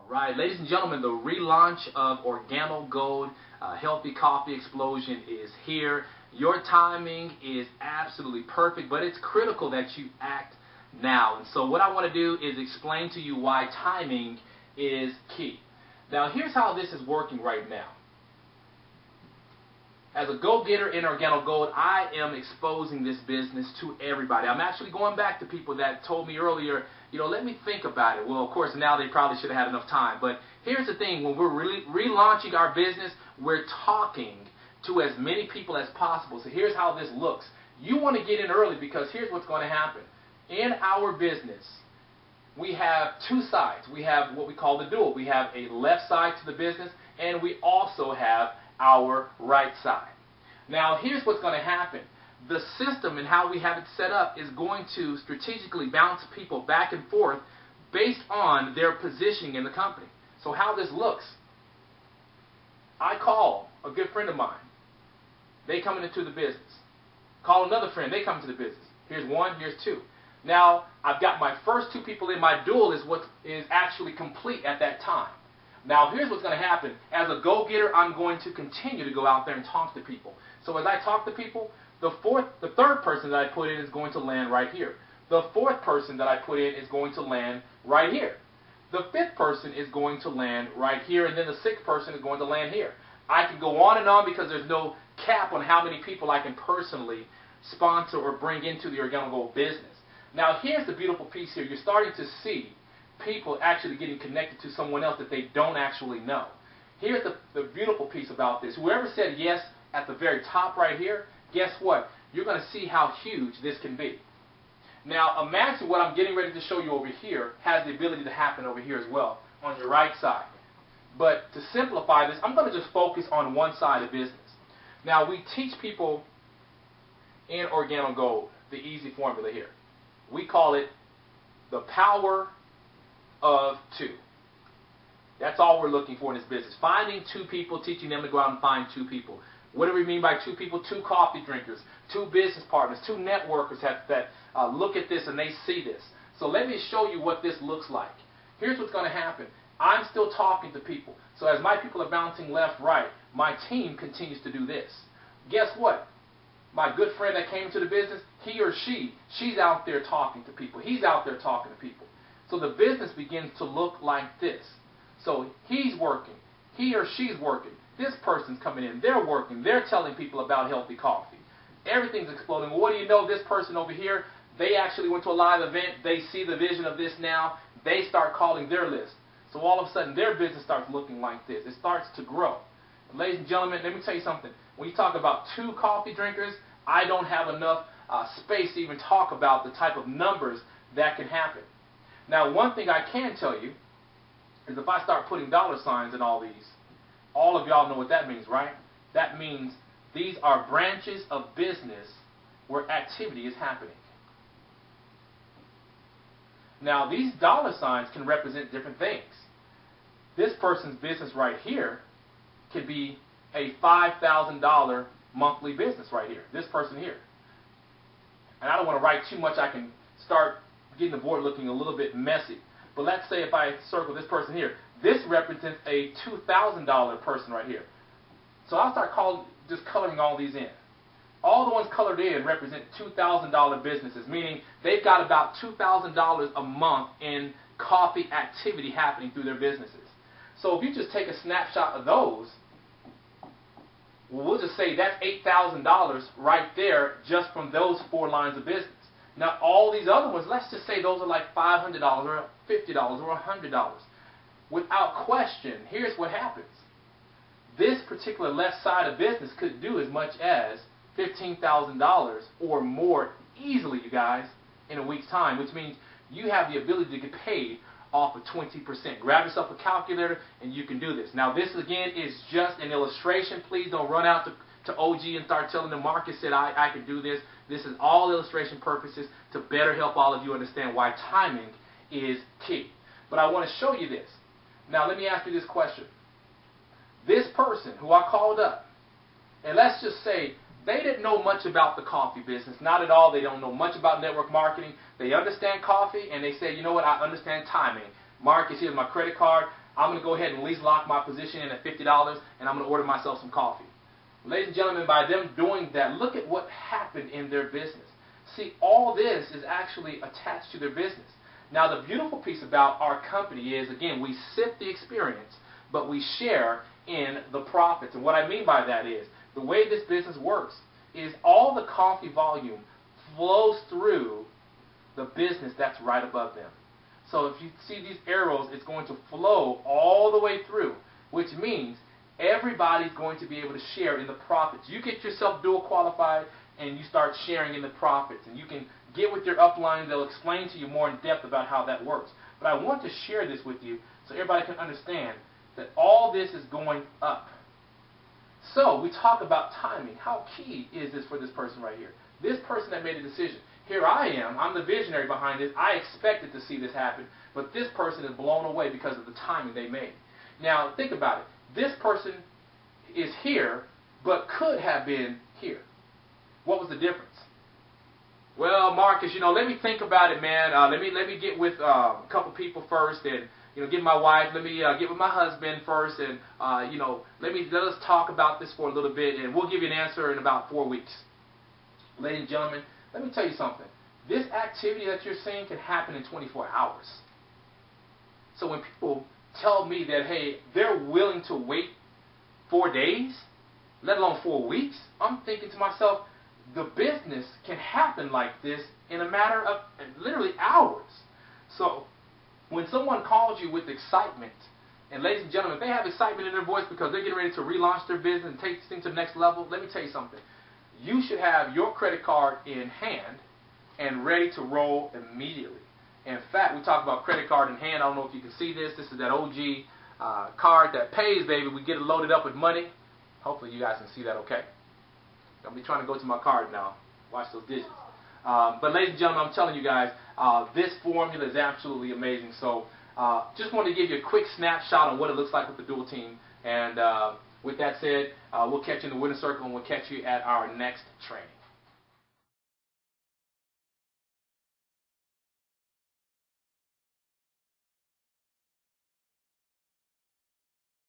Right, ladies and gentlemen, the relaunch of Organo Gold Healthy Coffee Explosion is here. Your timing is absolutely perfect, but it's critical that you act now. And so what I want to do is explain to you why timing is key. Now, here's how this is working right now. As a go-getter in Organo Gold, I am exposing this business to everybody. I'm actually going back to people that told me earlier, let me think about it. Well, of course, now they probably should have had enough time. But here's the thing. When we're relaunching our business, we're talking to as many people as possible. So here's how this looks. You want to get in early because here's what's going to happen. In our business, we have two sides. We have what we call the dual. We have a left side to the business, and we also have our right side. Now, here's what's going to happen. The system and how we have it set up is going to strategically bounce people back and forth based on their positioning in the company. So how this looks, I call a good friend of mine. They come into the business. Call another friend. They come into the business. Here's one, here's two. Now, I've got my first two people in. My dual is what is actually complete at that time. Now, here's what's going to happen. As a go-getter, I'm going to continue to go out there and talk to people. So as I talk to people, the third person that I put in is going to land right here. The fourth person that I put in is going to land right here. The fifth person is going to land right here, and then the sixth person is going to land here. I can go on and on because there's no cap on how many people I can personally sponsor or bring into the Organo Gold business. Now, here's the beautiful piece here. You're starting to see people actually getting connected to someone else that they don't actually know. Here's the beautiful piece about this. Whoever said yes at the very top right here, guess what? You're going to see how huge this can be. Now, imagine what I'm getting ready to show you over here has the ability to happen over here as well on your right side. But to simplify this, I'm going to just focus on one side of business. Now, we teach people in Organo Gold the easy formula here. We call it the power of two. That's all we're looking for in this business. Finding two people, teaching them to go out and find two people. What do we mean by two people? Two coffee drinkers, two business partners, two networkers that look at this and they see this. So let me show you what this looks like. Here's what's going to happen. I'm still talking to people. So as my people are bouncing left, right, my team continues to do this. Guess what? My good friend that came to the business, he or she's out there talking to people. He's out there talking to people. So the business begins to look like this. So he's working. He or she's working. This person's coming in. They're working. They're telling people about healthy coffee. Everything's exploding. Well, what do you know? This person over here, they actually went to a live event. They see the vision of this now. They start calling their list. So all of a sudden, their business starts looking like this. It starts to grow. Ladies and gentlemen, let me tell you something. When you talk about two coffee drinkers, I don't have enough space to even talk about the type of numbers that can happen. Now, one thing I can tell you is if I start putting dollar signs in all these, all of y'all know what that means, right? That means these are branches of business where activity is happening. Now, these dollar signs can represent different things. This person's business right here could be a $5,000 monthly business right here. This person here. And I don't want to write too much. I can start getting the board looking a little bit messy. But let's say if I circle this person here, this represents a $2,000 person right here. So I'll start just coloring all these in. All the ones colored in represent $2,000 businesses, meaning they've got about $2,000 a month in coffee activity happening through their businesses. So if you just take a snapshot of those, we'll just say that's $8,000 right there just from those four lines of business. Now, all these other ones, let's just say those are like $500 or $50 or $100. Without question, here's what happens. This particular left side of business could do as much as $15,000 or more easily, you guys, in a week's time, which means you have the ability to get paid off of 20%. Grab yourself a calculator and you can do this. Now, this, again, is just an illustration. Please don't run out to OG and start telling them Marcus said I can do this. This is all illustration purposes to better help all of you understand why timing is key. But I want to show you this. Now, let me ask you this question. This person who I called up, and let's just say they didn't know much about the coffee business. Not at all. They don't know much about network marketing. They understand coffee, and they say, you know what, I understand timing. Marcus, here's my credit card. I'm going to go ahead and at least lock my position in at $50, and I'm going to order myself some coffee. Ladies and gentlemen, by them doing that, look at what happened in their business. See, all this is actually attached to their business. Now, the beautiful piece about our company is, again, we sip the experience, but we share in the profits. And what I mean by that is, the way this business works is all the coffee volume flows through the business that's right above them. So if you see these arrows, it's going to flow all the way through, which means everybody's going to be able to share in the profits. You get yourself dual qualified and you start sharing in the profits. And you can get with your upline. They'll explain to you more in depth about how that works. But I want to share this with you so everybody can understand that all this is going up. So we talk about timing. How key is this for this person right here? This person that made a decision. Here I am. I'm the visionary behind this. I expected to see this happen. But this person is blown away because of the timing they made. Now, think about it. This person is here, but could have been here. What was the difference? Well, Marcus, let me think about it, man. Let me get with a couple people first, and get my wife. Let me get with my husband first, and let us talk about this for a little bit, and we'll give you an answer in about 4 weeks. Ladies and gentlemen, let me tell you something. This activity that you're seeing can happen in 24 hours. So when people tell me that, hey, they're willing to wait 4 days, let alone 4 weeks, I'm thinking to myself, the business can happen like this in a matter of literally hours. So when someone calls you with excitement, and ladies and gentlemen, if they have excitement in their voice because they're getting ready to relaunch their business and take things to the next level, let me tell you something. You should have your credit card in hand and ready to roll immediately. In fact, we talk about credit card in hand. I don't know if you can see this. This is that OG card that pays, baby. We get it loaded up with money. Hopefully you guys can see that okay. I'll be trying to go to my card now. Watch those digits. But ladies and gentlemen, I'm telling you guys, this formula is absolutely amazing. So just wanted to give you a quick snapshot on what it looks like with the dual team. And with that said, we'll catch you in the winner circle, and we'll catch you at our next training.